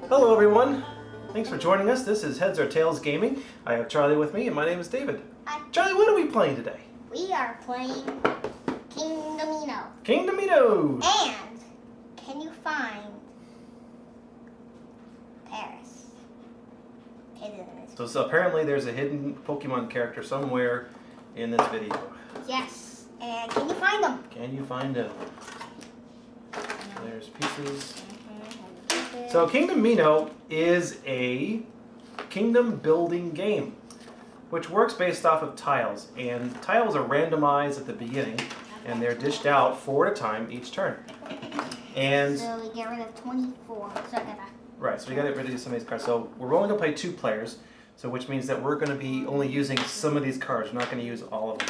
Hello everyone, thanks for joining us. This is Heads or Tails Gaming. I have Charlie with me and my name is David. Hi. Charlie, what are we playing today? We are playing Kingdomino. Kingdomino! And can you find Paris? So apparently there's a hidden Pokemon character somewhere in this video. Yes, and can you find them? Can you find them? There's pieces. So Kingdomino is a kingdom building game, which works based off of tiles. And tiles are randomized at the beginning, and they're dished out 4 at a time each turn. And So we get rid of 24. So I gotta. right, so we got to get rid of some of these cards. So we're only going to play 2 players, so which means that we're going to be only using some of these cards. We're not going to use all of them.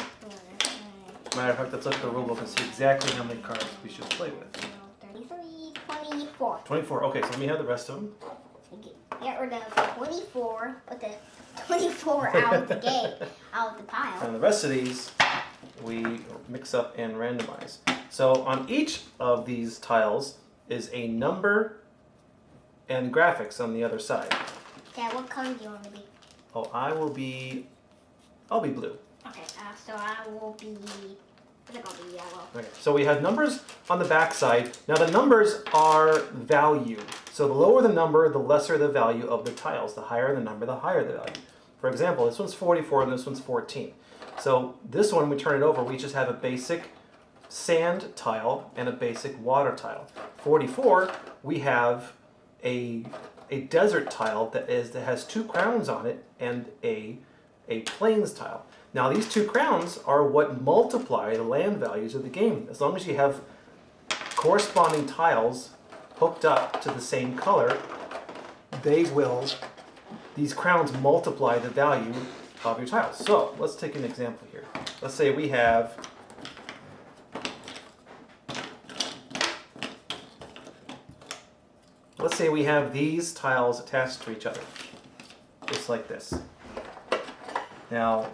Matter of fact, let's look at the rulebook and see exactly how many cards we should play with. 33, 24. 24. Okay, so let me have the rest of them. Get rid of 24. Put the 24 out of the game, out of the pile. And the rest of these we mix up and randomize. So on each of these tiles is a number and graphics on the other side. Dad, what color do you want to be? Oh, I'll be blue. Okay, so I will be. I think I'll be yellow. Okay, so we have numbers on the back side. Now the numbers are value. So the lower the number, the lesser the value of the tiles. The higher the number, the higher the value. For example, this one's 44 and this one's 14. So this one, we turn it over, we just have a basic sand tile and a basic water tile. 44, we have a desert tile that has 2 crowns on it and a plains tile. Now these 2 crowns are what multiply the land values of the game. As long as you have corresponding tiles hooked up to the same color, these crowns multiply the value of your tiles. So let's take an example here. Let's say we have these tiles attached to each other, just like this. Now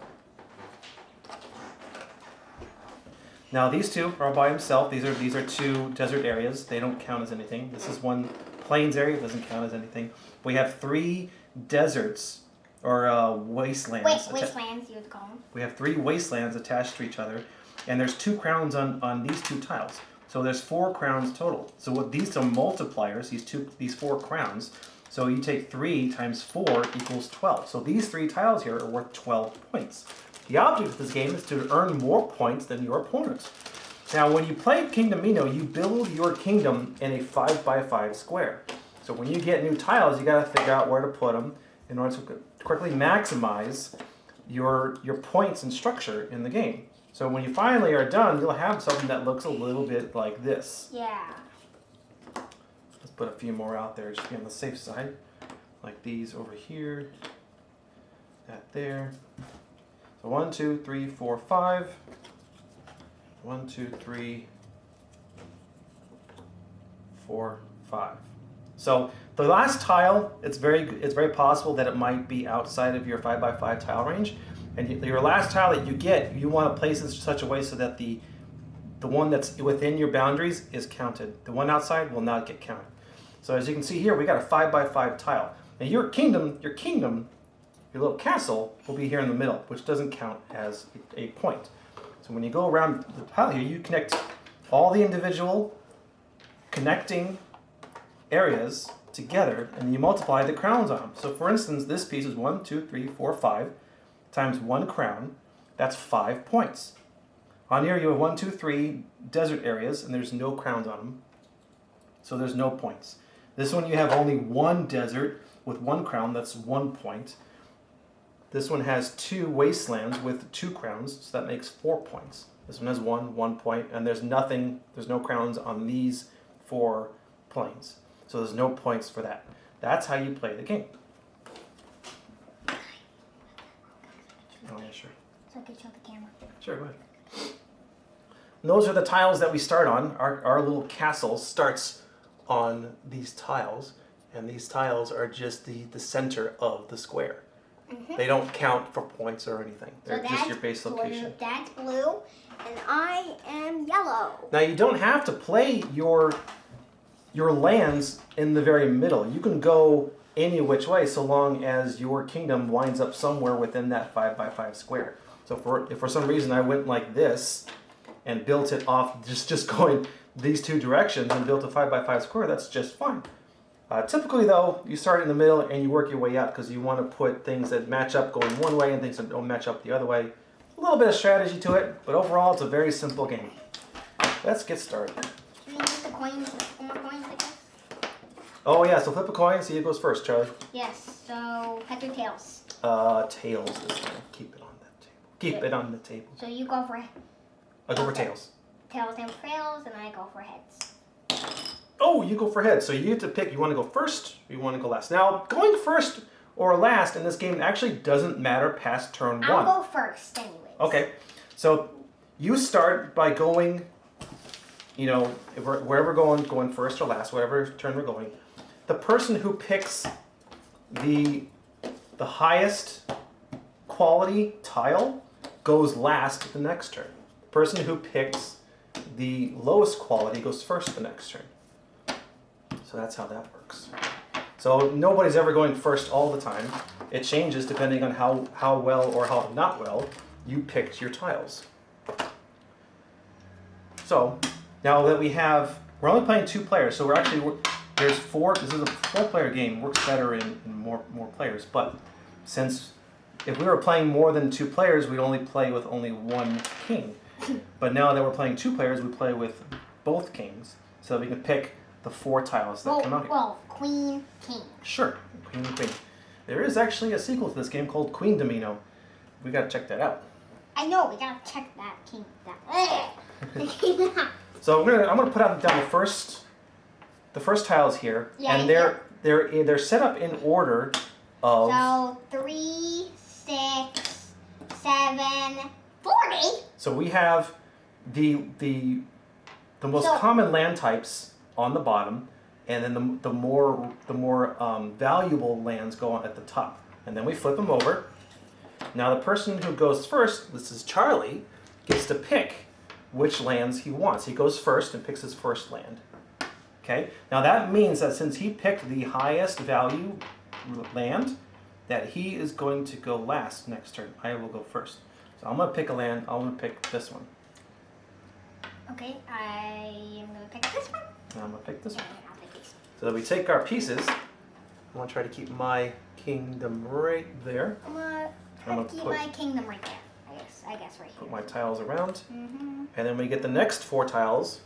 these 2 are by themselves. These are 2 desert areas. They don't count as anything. This is one plains area. It doesn't count as anything. We have 3 deserts or wastelands. Wastelands, you would call them. We have 3 wastelands attached to each other, and there's 2 crowns on these 2 tiles. So there's 4 crowns total. So what these are multipliers. These 4 crowns. So you take 3 times 4 equals 12. So these 3 tiles here are worth 12 points. The object of this game is to earn more points than your opponent. Now, when you play Kingdomino, you build your kingdom in a 5x5 square. So when you get new tiles, you got to figure out where to put them in order to quickly maximize your points and structure in the game. So when you finally are done, you'll have something that looks a little bit like this. Yeah. Let's put a few more out there just to be on the safe side. Like these over here, that there. So 1, 2, 3, 4, 5. 1, 2, 3, 4, 5. So the last tile, it's very possible that it might be outside of your 5x5 tile range. And your last tile that you get, you want to place it in such a way so that the one that's within your boundaries is counted. The one outside will not get counted. So as you can see here, we got a 5x5 tile. Now your kingdom, your little castle will be here in the middle, which doesn't count as a point. So when you go around the tile here, you connect all the individual connecting areas together, and you multiply the crowns on them. So for instance, this piece is 1, 2, 3, 4, 5 times 1 crown. That's 5 points. On here you have 1, 2, 3 desert areas, and there's no crowns on them, so there's no points. This one you have only 1 desert with 1 crown. That's 1 point. This one has 2 wastelands with 2 crowns, so that makes 4 points. This one has 1 point, and there's no crowns on these 4 planes. So there's no points for that. That's how you play the game. Oh yeah, sure. So I can show the camera. Sure, go ahead. And those are the tiles that we start on. Our little castle starts on these tiles, and these tiles are just the center of the square. They don't count for points or anything. They're just your base location. That's blue, and I am yellow. Now you don't have to play your lands in the very middle. You can go any which way so long as your kingdom winds up somewhere within that 5x5 square. So if for some reason I went like this and built it off just going these two directions and built a 5x5 square, that's just fine. Typically though, you start in the middle and you work your way up because you want to put things that match up going one way and things that don't match up the other way. A little bit of strategy to it, but overall it's a very simple game. Let's get started. Should we use the coins, the more coins, I guess? Oh yeah, so flip a coin, see who goes first, Charlie. Yes, so heads or tails? Tails this time. Keep it on the table. Keep it on the table. So you go for I go for tails. tails and fails, and I go for heads. Oh, you go for heads. So you have to pick, you want to go first or you want to go last. Now, going first or last in this game actually doesn't matter past turn 1. I'll go first anyways. Okay, so you start by going, you know, if wherever we're going first or last, whatever turn we're going. The person who picks the highest quality tile goes last the next turn. The person who picks the lowest quality goes first the next turn. So that's how that works. So nobody's ever going first all the time. It changes depending on how well or how not well you picked your tiles. So now that we're only playing 2 players, so there's 4, this is a 4-player game, works better in more players, but since if we were playing more than 2 players, we'd only play with only 1 king. But now that we're playing 2 players, we play with both kings, so that we can pick the 4 tiles that come out here. Well, queen, king. Sure, queen and queen. There is actually a sequel to this game called Kingdomino. We gotta check that out. I know, we gotta check that king. So I'm gonna put down the first tiles here, Yeah, and they're set up in order of. So 3, 6, 7, 40. So we have the most common land types on the bottom, and then the more valuable lands go on at the top, and then we flip them over. Now the person who goes first, this is Charlie, gets to pick which lands he wants. He goes first and picks his first land. Okay. Now that means that since he picked the highest value land, that he is going to go last next turn. I will go first. So I'm gonna pick a land. I'm gonna pick this one. Okay, I am gonna pick this one. And I'm gonna pick this one. I'll pick this one. So that we take our pieces. I want to try to keep my kingdom right there. I'm gonna try to keep my kingdom right there. I guess right here. Put my tiles around. Mm-hmm. And then we get the next 4 tiles.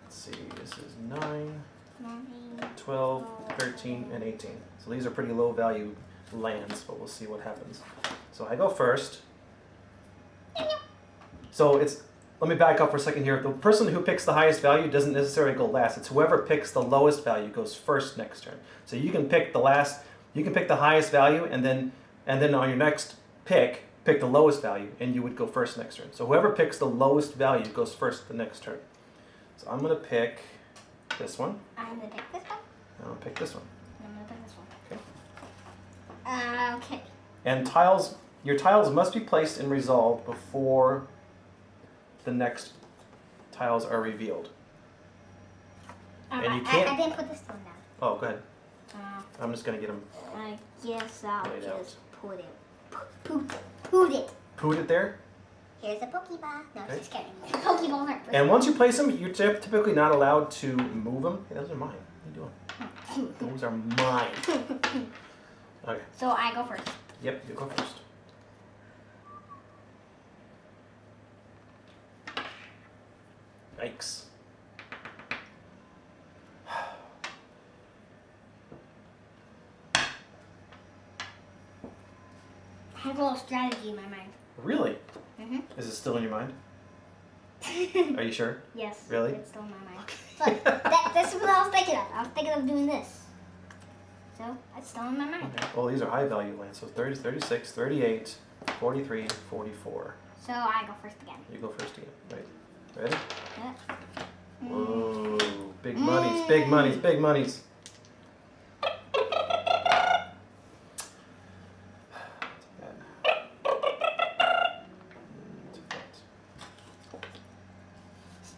Let's see, this is 9, 12, 13, and 18. So these are pretty low value lands, but we'll see what happens. So I go first. So let me back up for a second here. The person who picks the highest value doesn't necessarily go last. It's whoever picks the lowest value goes first next turn. So you can pick the highest value and then on your next pick the lowest value, and you would go first next turn. So whoever picks the lowest value goes first the next turn. So I'm gonna pick this one. I'm gonna pick this one. I'm gonna pick this one. I'm gonna pick this one. Okay. Okay. And your tiles must be placed in resolve before the next tiles are revealed. And you can't. I didn't put this one down. Oh, go ahead. I'm just gonna get them. I guess I'll laid out. just put it. Put it. Put it there. Here's a Pokeball. No, Okay. just kidding. Pokeballs aren't. And once you place them, you're typically not allowed to move them. Hey, those are mine. What are you doing? Those are mine. Okay. So I go first. Yep, you go first. Yikes. I have a little strategy in my mind. Really? Mm-hmm. Is it still in your mind? Are you sure? Yes. Really? It's still in my mind. Look, this is what I was thinking of. I was thinking of doing this. So, it's still in my mind. Okay. Well, these are high value lands. So 30, 36, 38, 43, 44. So I go first again. You go first again. Right. Ready? Yeah. Whoa. Big monies, big monies, big monies.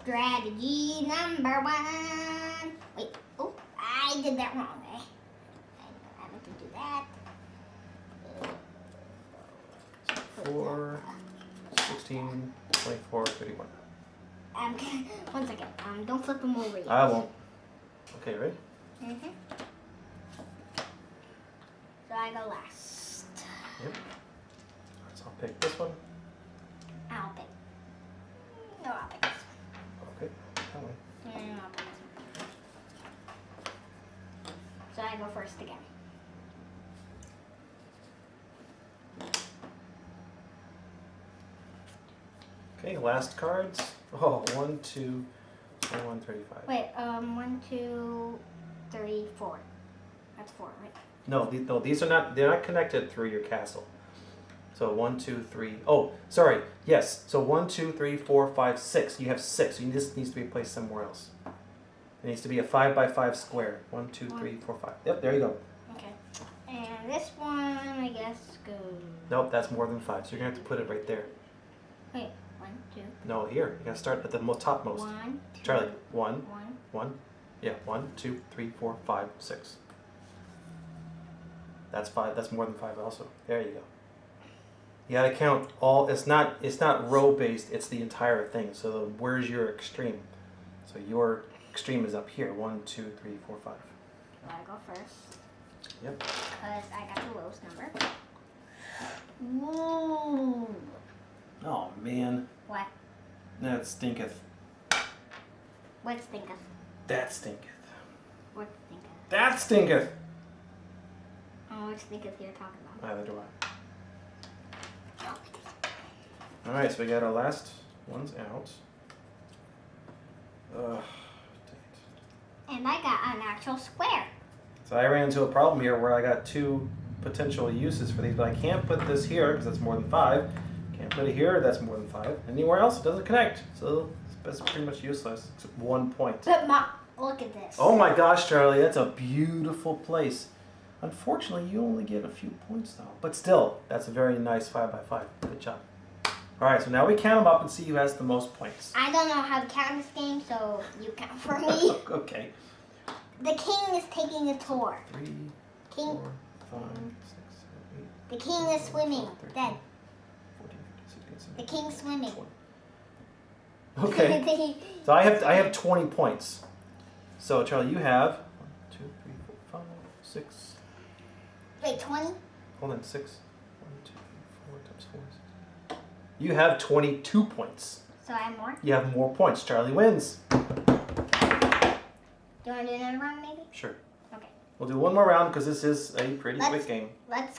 Strategy number 1. Wait, oh, I did that wrong. I meant to do that. 4, 16, 24, 31. One second. Don't flip them over yet. I won't. Okay, ready? Mm-hmm. So I go last. Yep. So I'll pick this one. I'll pick. No, I'll pick this Okay, that one. one. And I'll pick this one. So I go first again. Okay, last cards. Oh, 1, 2, 21, 35. Wait, 1, 2, 3, 4. That's 4, right? No, these are not. They're not connected through your castle. So 1, 2, 3. Oh, sorry. Yes. So 1, 2, 3, 4, 5, 6. You have 6. This needs to be placed somewhere else. It needs to be a 5 by 5 square. 1, 2, 3, 4, 5. Yep. There you go. Okay. And this one, I guess, goes. Nope. That's more than 5. So you're gonna have to put it right there. Wait, 1, 2. No, here. You gotta start at the topmost. 1, 2. Charlie. 1, 1. 1. Yeah. 1, 2, 3, 4, 5, 6. That's 5. That's more than 5 also. There you go. You gotta count all. It's not row based. It's the entire thing. So where's your extreme? So your extreme is up here. 1, 2, 3, 4, 5. So I go first. Yep. Because I got the lowest number. Woo! Oh man. What? That stinketh. What stinketh? That stinketh. What stinketh? That stinketh. Oh, what stinketh you're talking about? Neither do I. All right, so we got our last ones out. Dang it. And I got an actual square. So I ran into a problem here where I got 2 potential uses for these, but I can't put this here because that's more than 5. Can't put it here, that's more than 5. Anywhere else, it doesn't connect. So it's pretty much useless, except 1 point. But Mom, look at this. Oh my gosh, Charlie, that's a beautiful place. Unfortunately, you only get a few points though. But still, that's a very nice 5 by 5. Good job. All right, so now we count them up and see who has the most points. I don't know how to count this game, so you count for me. Okay. The king is taking a tour. 3, King. 4, 5, 6, 7, 8. The king is swimming. 13, Then 14, 15, 16, the king's swimming. 20. Okay. So I have 20 points. So Charlie, you have 1, 2, 3, 4, 5, 6. Wait, 20? Hold on, 6. 1, 2, 3, 4 times 4. 6. You have 22 points. So I have more? You have more points. Charlie wins. Do you want to do another round, maybe? Sure. Okay. We'll do one more round because this is a pretty quick game. Let's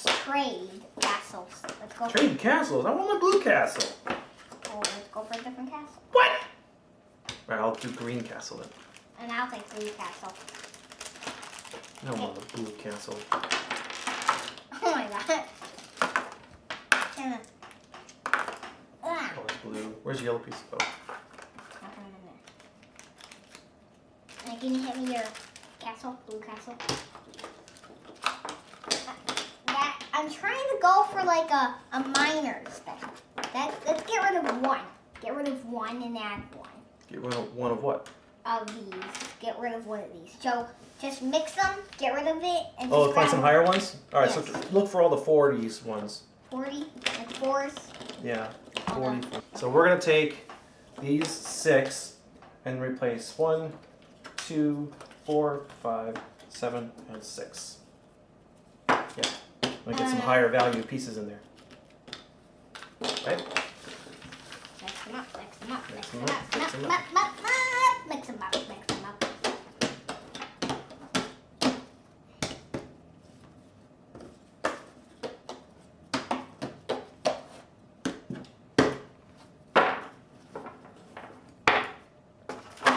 trade castles. Let's go. Trade castles. I want my blue castle. Let's go for a different castle. What? All right, I'll do green castle then. And I'll take blue castle. I don't want a blue castle. Oh my god. Oh, it's blue. Where's the yellow piece? Oh. Nothing in there. And can you hit me your castle? Blue castle? I'm trying to go for like a miner's thing. Let's get rid of 1. Get rid of 1 and add 1. Get rid of one of what? Of these. Get rid of one of these. So just mix them, get rid of it, and Oh, just find some grab higher ones? All right, Yes. so look for all the 40s ones. 40, like 4s. Yeah, 40. So we're going to take these 6 and replace 1, 2, 4, 5, 7, and 6. Yeah, we get some higher value pieces in there. Right? Mix them up, mix them up, Mix mix them them up, up, mix them mix up. them up, mix them up, mix them up.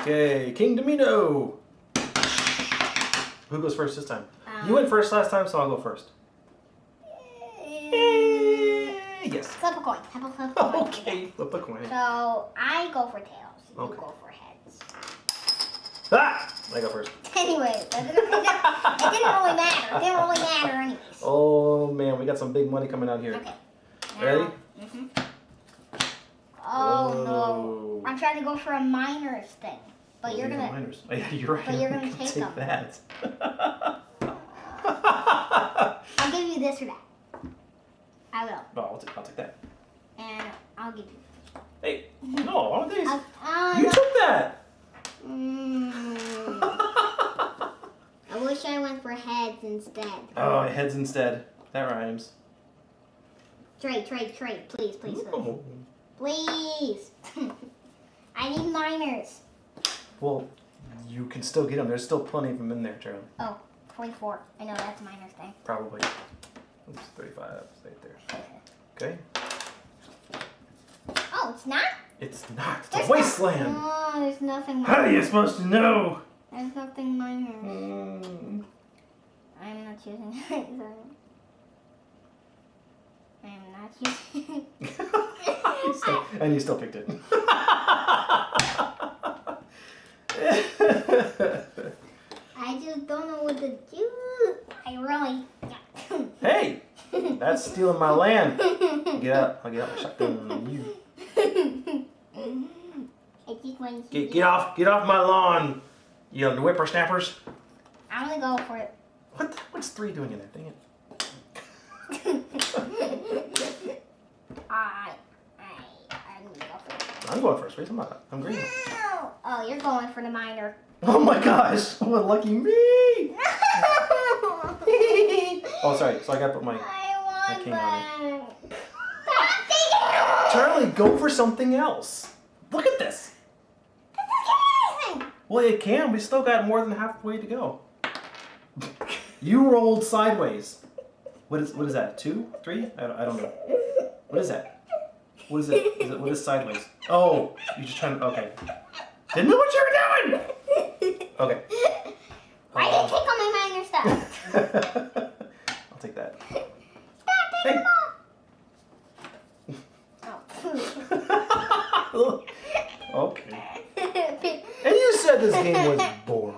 Okay, Kingdomino! Who goes first this time? You went first last time, so I'll go first. Yes. Flip a coin. Flip a coin. Okay, flip a coin. So I go for tails. You Okay. go for heads. Ah! I go first. Anyway, it didn't really matter. It didn't really matter anyways. Oh man, we got some big money coming out here. Okay. Ready? Mm-hmm. Oh Whoa. no. I'm I'm trying to go for a minors thing, but you're gonna. Minors. Oh, yeah, you're right. But you're We gonna can take them. that. I'll give you this or that. I will, No, I'll take that. and I'll give you. Hey, no, all of these. You No. took that. I wish I went for heads instead. Oh, heads instead. That rhymes. Trade, please. Ooh. Please. I need minors. Well, you can still get them. There's still plenty of them in there, Charlie. Oh, 44. I know that's a minors thing. Probably. Oops, 35. Right there. Okay. Oh, it's not? It's not. It's There's a wasteland. No, there's nothing How are minor. you supposed to know? There's nothing minor. Mm. I'm not choosing it. I'm not choosing it. And you still picked it. I just don't know what to do. I really. Hey, that's stealing my land. Get out! I'll get out my shotgun on you. I keep wanting to Get off my lawn, you whippersnappers. I'm gonna go for it. What's 3 doing in there? Dang it. I'm gonna go for it. I'm going first. Wait, I'm green. No! Oh, you're going for the minor. Oh my gosh! Oh, lucky me! Oh, sorry. So I gotta put my I king want on that. Stop taking it! Charlie. Go for something else. Look at this. This doesn't get anything. Well, it can. We still got more than halfway to go. You rolled sideways. What is that? 2, 3? I don't know. What is that? What is it? What is sideways? Oh, you're just trying to. Okay. Didn't know what you were doing. Okay. Why did you take all my minor stuff? I'll take that. Stop taking them all. Oh. Okay. And you said this game was boring.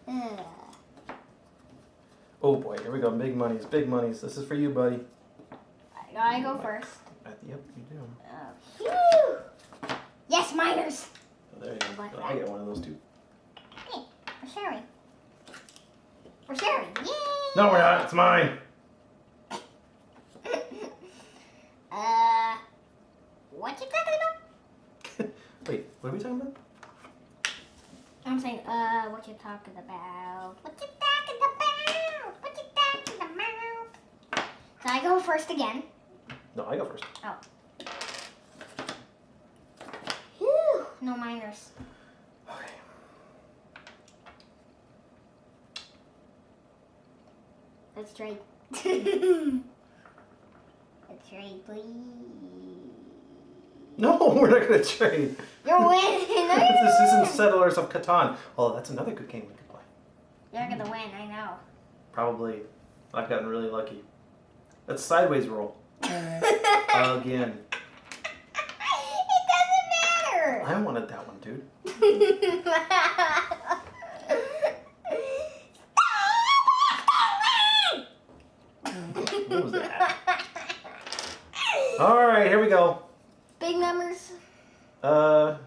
Yeah. Oh boy, here we go. Big monies, big monies. This is for you, buddy. I go first. Yep, you do. Phew. Yes, minors. Oh, there you go. Oh, I get one of those too. Hey, we're sharing. We're sharing. Yay! No, we're not. It's mine. What you talking about? Wait, what are we talking about? I'm saying, what you talking about? What you talking about? What you talking about? So I go first again. No, I go first. Oh. Whew, no minors. Okay. Let's trade. Let's trade, please. No, we're not going to trade. You're winning. This isn't Settlers of Catan. Oh, that's another good game we could play. You're gonna win, I know. Probably. I've gotten really lucky. That's sideways roll. Again. It doesn't matter. I wanted that one, dude. What was that? All right, here we go. Big numbers. No.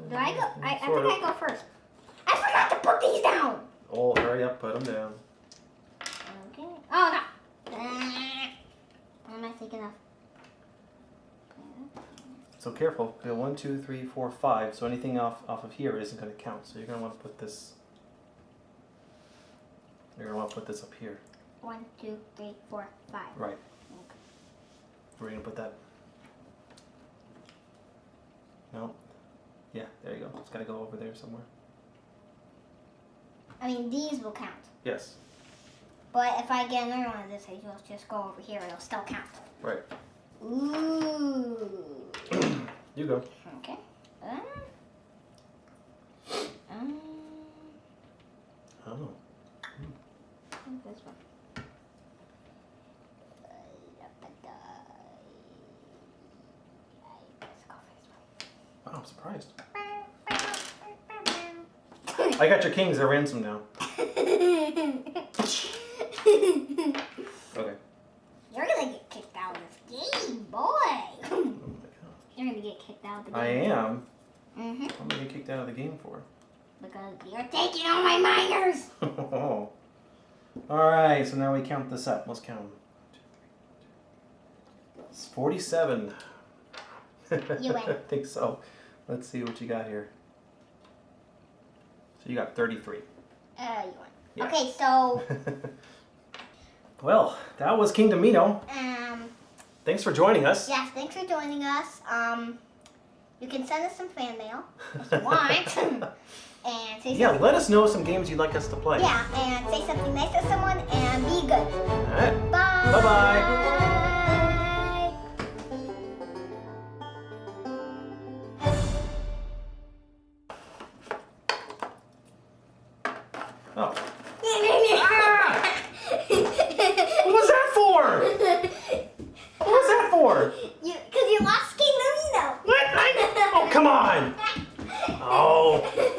Do I go? I think Sort of. I go first. I forgot to put these down. Oh, hurry up, put them down. Okay. Oh no. Am I thinking of? So careful. We have 1, 2, 3, 4, 5. So anything off of here isn't going to count. So you're going to want to put this. You're going to want to put this up here. 1, 2, 3, 4, 5. Right. Okay. We're going to put that. No. Yeah, there you go. It's got to go over there somewhere. I mean, these will count. Yes. But if I get another one of this, I will just go over here. It'll still count. Right. Ooh. You go. Okay. Oh. This one. Wow, I'm surprised. I got your kings. They're ransom now. Okay. You're gonna get kicked I am. Mm-hmm. I'm gonna get kicked out of the game for. Because you're taking all my miners. All right, so now we count this up. Let's count them. It's 47. You win. I think so. Let's see what you got here. So you got 33. You win. Yeah. Okay, so Well, that was Kingdomino. Thanks for joining us. yes, thanks for joining us. You can send us some fan mail if you want, and say Yeah, something. let us know some games you'd like us to play. Yeah, and say something nice to someone, and be good. All right. Bye. Bye-bye. Oh. Ah! What was that for? What was that for? Because you lost Kingdomino. What? Oh, come on. Oh.